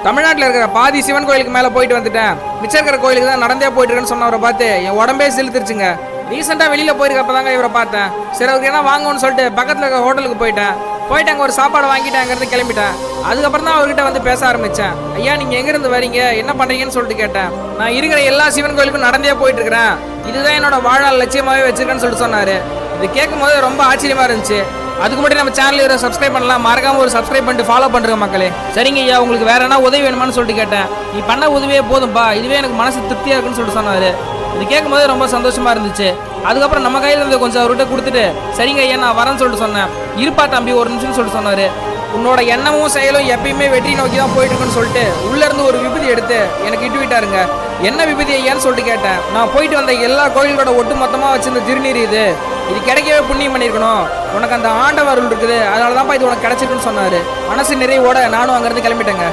தமிழ்நாட்டில் இருக்கிற பாதி சிவன் கோயிலுக்கு மேலே போயிட்டு வந்துட்டேன். மிச்சம் இருக்கிற கோயிலுக்கு தான் நடந்தே போயிட்டு இருக்கேன்னு சொன்னவரை பார்த்து என் உடம்பே செலுத்துருச்சுங்க. ரீசெண்டாக வெளியில் போயிருக்கப்ப தாங்க இவரை பார்த்தேன். சரி அவருக்கு என்ன வாங்கணும்னு சொல்லிட்டு பக்கத்தில் இருக்க ஹோட்டலுக்கு போயிட்டு அங்கே ஒரு சாப்பாடு வாங்கிட்டு அங்கேருந்து கிளம்பிட்டேன். அதுக்கப்புறம் தான் அவர்கிட்ட வந்து பேச ஆரம்பித்தேன். ஐயா நீங்கள் எங்கேருந்து வரீங்க, என்ன பண்ணுறீங்கன்னு சொல்லிட்டு கேட்டேன். நான் இருக்கிற எல்லா சிவன் கோயிலுக்கும் நடந்தே போயிட்டு இருக்கிறேன், இதுதான் என்னோட வாழ்நாள் லட்சியமாகவே வச்சிருக்கேன்னு சொல்லிட்டு சொன்னார். இது கேட்கும் போது ரொம்ப ஆச்சரியமாக இருந்துச்சு. அதுக்கு மட்டும் நம்ம சேனல் சப்ஸ்கிரைப் பண்ணலாம், மறக்காம ஒரு சப்ஸ்கிரைப் பண்ணிட்டு ஃபாலோ பண்ணுற மக்களே. சரிங்க ஐயா, உங்களுக்கு வேற என்ன உதவி வேணுமான்னு சொல்லிட்டு கேட்டேன். நீ பண்ண உதவியே போதும்பா, இதுவே எனக்கு மனசு திருப்தியாக இருக்குன்னு சொல்லிட்டு சொன்னார். இது கேட்கும்போது ரொம்ப சந்தோஷமா இருந்துச்சு. அதுக்கப்புறம் நம்ம கையில் இருந்த கொஞ்சம் அவர்கிட்ட கொடுத்துட்டு சரிங்க ஐயா நான் வரேன்னு சொல்லிட்டு சொன்னேன். இருப்பா தம்பி ஒரு நிமிஷம்னு சொல்லிட்டு சொன்னார். உன்னோட எண்ணமும் செயலும் எப்பயுமே வெற்றி நோக்கி தான் போயிட்டு இருக்குன்னு சொல்லிட்டு உள்ளேருந்து ஒரு விபூதி எடுத்து எனக்கு இட்டு விட்டாருங்க. என்ன விபூதி ஐயான்னு சொல்லிட்டு கேட்டேன். நான் போயிட்டு வந்த எல்லா கோயில்களோட ஒட்டு மொத்தமாக வச்சிருந்த திருநீர் இது கிடைக்கவே புண்ணியம் பண்ணியிருக்கணும், உனக்கு அந்த ஆண்டவர் இருக்குது, அதனால தான்ப்பா இது உனக்கு கிடைச்சிருக்குன்னு சொன்னார். மனசு நிறைவோட நானும் அங்கேருந்து கிளம்பிட்டேங்க.